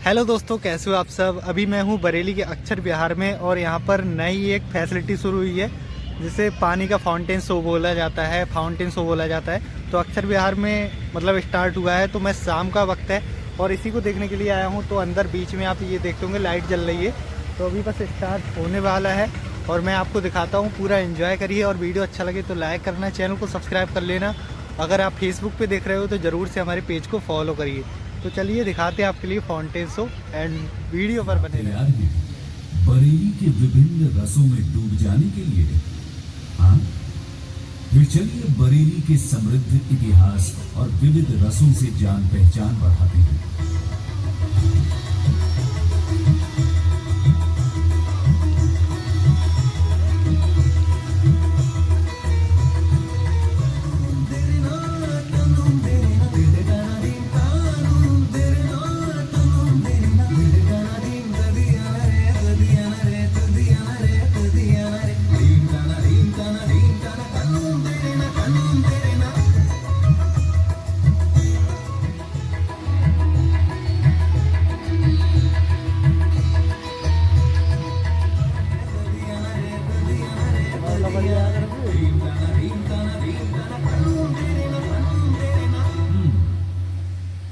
Hello दोस्तों, कैसे हो आप सब। अभी मैं हूँ बरेली के अक्षर विहार में और यहाँ पर नई एक फैसिलिटी शुरू हुई है जिसे पानी का फाउंटेन शो बोला जाता है, फाउंटेन शो बोला जाता है। तो अक्षर विहार में मतलब स्टार्ट हुआ है। तो मैं शाम का वक्त है और इसी को देखने के लिए आया हूँ। तो अंदर बीच में आप ये देखते होंगे लाइट जल रही है। तो अभी बस स्टार्ट होने वाला है और मैं आपको दिखाता हूँ। पूरा एंजॉय करिए और वीडियो अच्छा लगे तो लाइक करना, चैनल को सब्सक्राइब कर लेना। अगर आप फेसबुक पे देख रहे हो तो ज़रूर से हमारे पेज को फॉलो करिए। तो चलिए दिखाते हैं आपके लिए फाउंटेन शो एंड वीडियो पर बने तैयार हैं बरेली के विभिन्न रसों में डूब जाने के लिए। हाँ, फिर चलिए बरेली के समृद्ध इतिहास और विविध रसों से जान पहचान बढ़ाते हैं।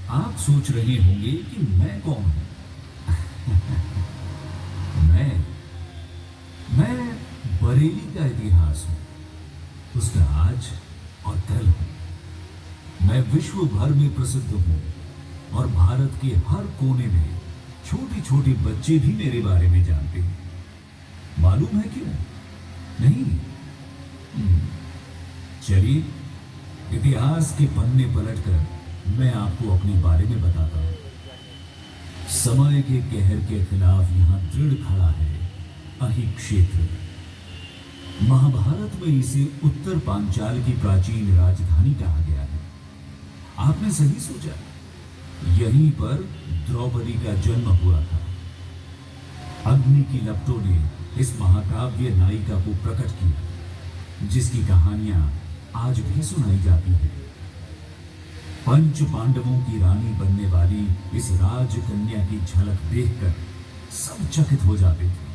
आप सोच रहे होंगे कि मैं कौन हूं। मैं बरेली का इतिहास हूं, उसका आज और कल हूं। मैं विश्व भर में प्रसिद्ध हूं और भारत के हर कोने में छोटे छोटे बच्चे भी मेरे बारे में जानते हैं। मालूम है क्यों? नहीं। चलिए इतिहास के पन्ने पलटकर मैं आपको अपने बारे में बताता हूं। समय के कहर के खिलाफ यहां दृढ़ खड़ा है अहि क्षेत्र। महाभारत में इसे उत्तर पांचाल की प्राचीन राजधानी कहा गया है। आपने सही सोचा, यहीं पर द्रौपदी का जन्म हुआ था। अग्नि की लपटों ने इस महाकाव्य नायिका को प्रकट किया, जिसकी कहानियां आज भी सुनाई जाती हैं। पंच पांडवों की रानी बनने वाली इस राजकन्या की झलक देखकर सब चकित हो जाते थे।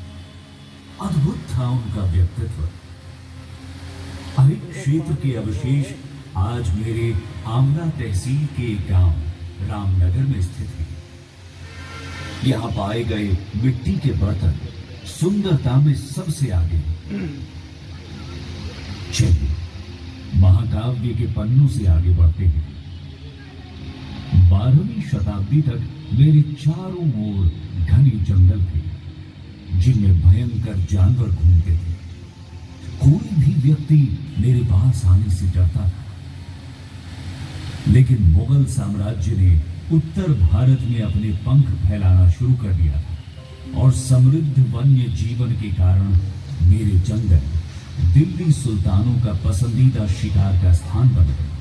अद्भुत था उनका व्यक्तित्व। अहि क्षेत्र के अवशेष आज मेरे आमला तहसील के एक गांव रामनगर में स्थित है। यहां पाए गए मिट्टी के बर्तन सुंदरता में सबसे आगे हैं। चलिए महाकाव्य के पन्नों से आगे बढ़ते हैं। 12वीं शताब्दी तक मेरे चारों ओर घने जंगल थे, जिनमें भयंकर जानवर घूमते थे। कोई भी व्यक्ति मेरे पास आने से डरता था। लेकिन मुगल साम्राज्य ने उत्तर भारत में अपने पंख फैलाना शुरू कर दिया और समृद्ध वन्य जीवन के कारण मेरे जंगल दिल्ली सुल्तानों का पसंदीदा शिकार का स्थान बन गए।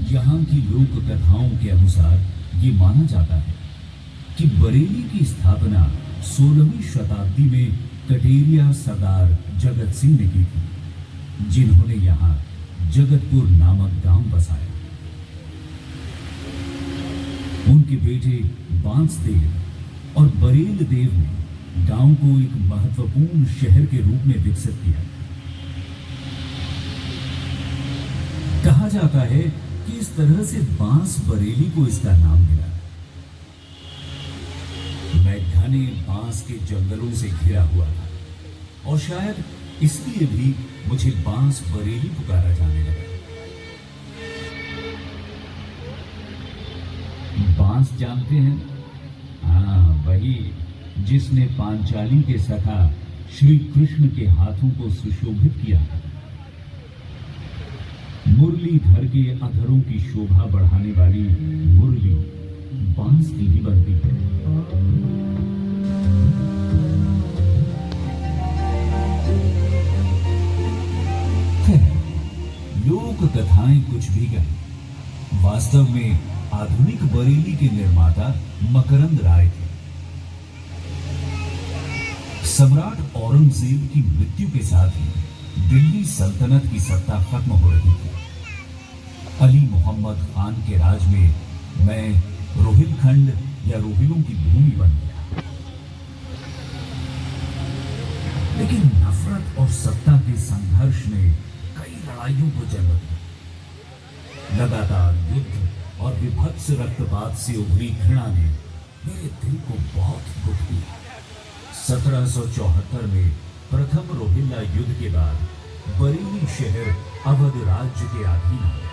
यहाँ की लोक कथाओं के अनुसार ये माना जाता है कि बरेली की स्थापना 16वीं शताब्दी में कटेरिया सरदार जगत सिंह ने की थी, जिन्होंने यहाँ जगतपुर नामक गांव बसाया। उनके बेटे बांसदेव और बरेल देव ने गांव को एक महत्वपूर्ण शहर के रूप में विकसित किया। कहा जाता है कि इस तरह से बांस बरेली को इसका नाम मिला। मैं घने बांस के जंगलों से घिरा हुआ था और शायद इसलिए भी मुझे बांस बरेली पुकारा जाने लगा। बांस जानते हैं? हाँ, वही जिसने पांचाली के सखा श्री कृष्ण के हाथों को सुशोभित किया था। मुरलीधर के अधरों की शोभा बढ़ाने वाली मुरली बांस की ही बनती है। लोक कथाएं कुछ भी कहें, वास्तव में आधुनिक बरेली के निर्माता मकरंद राय थे। सम्राट औरंगजेब की मृत्यु के साथ ही दिल्ली सल्तनत की सत्ता खत्म हो रही थी। अली मोहम्मद खान के राज में मैं रोहिलखंड या रोहिलों की भूमि बन गया। लेकिन नफरत और सत्ता के संघर्ष ने कई लड़ाइयों को जन्म दिया। लगातार युद्ध और विभत्स रक्तपात से उभरी घृणा ने मेरे दिल को बहुत दुख दिया। 1774 में प्रथम रोहिल्ला युद्ध के बाद बरेली शहर अवध राज्य के अधीन हो गया।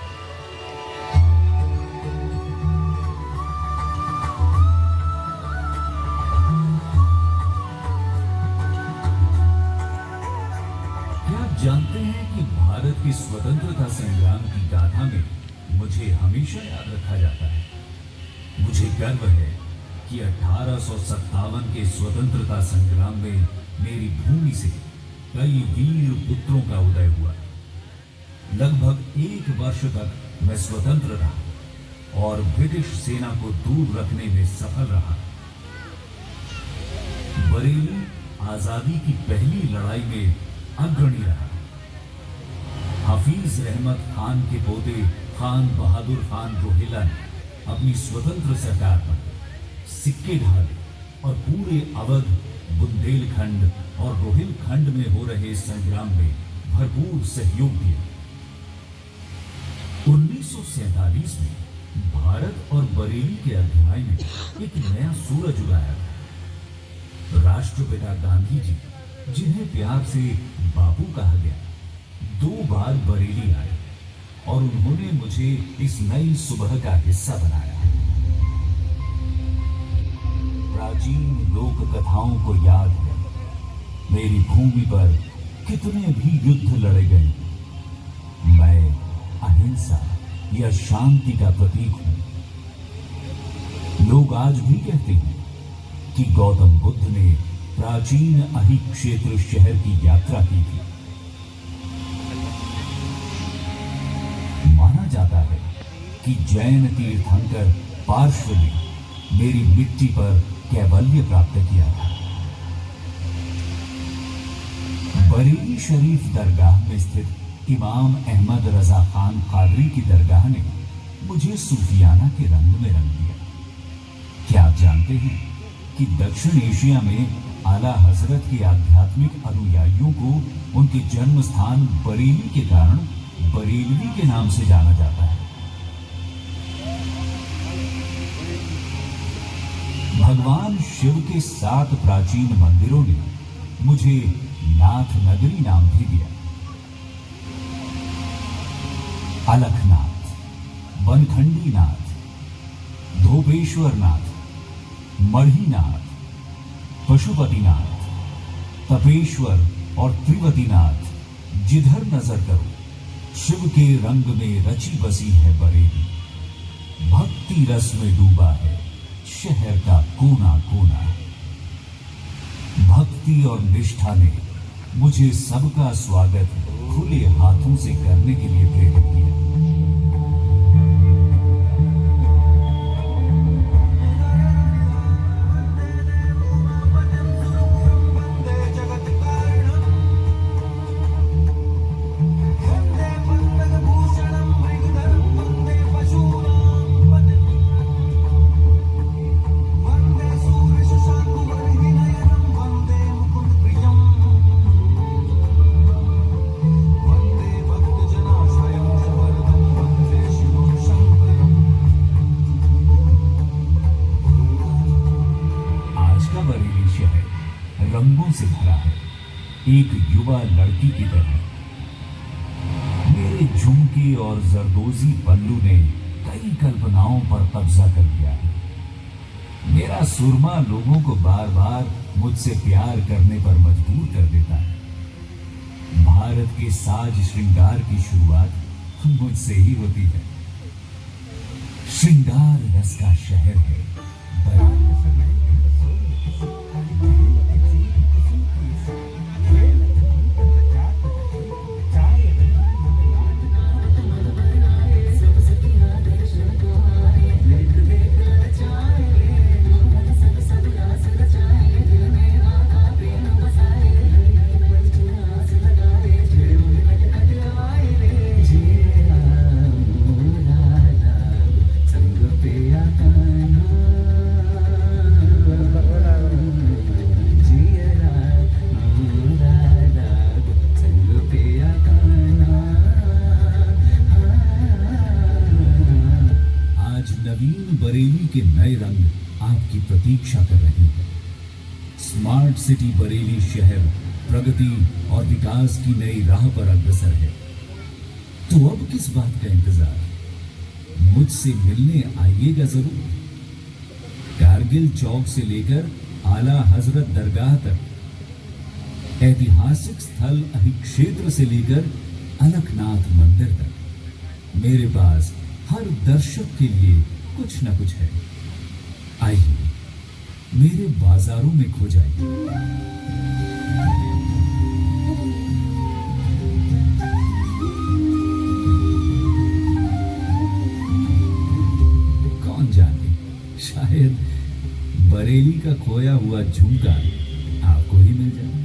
क्या आप जानते हैं कि भारत की स्वतंत्रता संग्राम की गाथा में मुझे हमेशा याद रखा जाता है। मुझे गर्व है कि 1857 के स्वतंत्रता संग्राम में मेरी भूमि से कई वीर पुत्रों का उदय हुआ। लगभग 1 वर्ष तक मैं स्वतंत्र रहा और ब्रिटिश सेना को दूर रखने में सफल रहा। बरेली आजादी की पहली लड़ाई में अग्रणी रहा। हफीज अहमद खान के पोते खान बहादुर खान रोहिल्ला ने अपनी स्वतंत्र सरकार पर सिक्के ढाले और पूरे अवध, बुंदेलखंड और रोहिलखंड में हो रहे संग्राम में भरपूर सहयोग दिया। 1947 में भारत और बरेली के अध्याय में एक नया सूरज उगाया। राष्ट्रपिता गांधी जी, जिन्हें प्यार से बापू कहा गया, 2 बार बरेली आए और उन्होंने मुझे इस नई सुबह का हिस्सा बनाया। प्राचीन लोक कथाओं को याद है, मेरी भूमि पर कितने भी युद्ध लड़े गए। मैं अहिंसा या शांति का प्रतीक हूं। लोग आज भी कहते हैं कि गौतम बुद्ध ने प्राचीन अहि क्षेत्र शहर की यात्रा की थी। माना जाता है कि जैन तीर्थंकर पार्श्व ने मेरी मिट्टी पर कैवल्य प्राप्त किया था। बरेली शरीफ दरगाह में स्थित इमाम अहमद रजा खान कादरी की दरगाह ने मुझे सूफियाना के रंग में रंग दिया। क्या आप जानते हैं कि दक्षिण एशिया में आला हजरत के आध्यात्मिक अनुयायियों को उनके जन्म स्थान बरेली के कारण बरेलवी के नाम से जाना जाता है। भगवान शिव के 7 प्राचीन मंदिरों ने मुझे नाथ नगरी नाम भी दिया। अलखनाथ, बनखंडी नाथ, धोपेश्वर नाथ, मढ़ीनाथ, पशुपतिनाथ, तपेश्वर और त्रिवतीनाथ, जिधर नजर करो शिव के रंग में रची बसी है बरेली। भक्ति रस में डूबा है शहर का कोना कोना। भक्ति और निष्ठा ने मुझे सबका स्वागत खुले हाथों से करने के लिए प्रेरित किया। रंगों से भरा है, एक युवा लड़की की तरह। मेरे झुमके और जरदोजी पल्लू ने कई कल्पनाओं पर कब्जा कर लिया है। मेरा सुरमा लोगों को बार बार मुझसे प्यार करने पर मजबूर कर देता है। भारत के साज श्रृंगार की शुरुआत मुझसे ही होती है। श्रृंगार रस का शहर है के नए रंग आपकी प्रतीक्षा कर रहे हैं। स्मार्ट सिटी बरेली शहर प्रगति और विकास की नई राह पर अग्रसर है। तो अब किस बात का इंतजार? मुझसे मिलने आइएगा जरूर। कारगिल चौक से लेकर आला हजरत दरगाह तक, ऐतिहासिक स्थल अभिक्षेत्र से लेकर अलकनाथ मंदिर तक, मेरे पास हर दर्शक के लिए कुछ न कुछ है। आइए मेरे बाजारों में खो जाइए। कौन जाने, शायद बरेली का खोया हुआ झुमका आपको ही मिल जाए।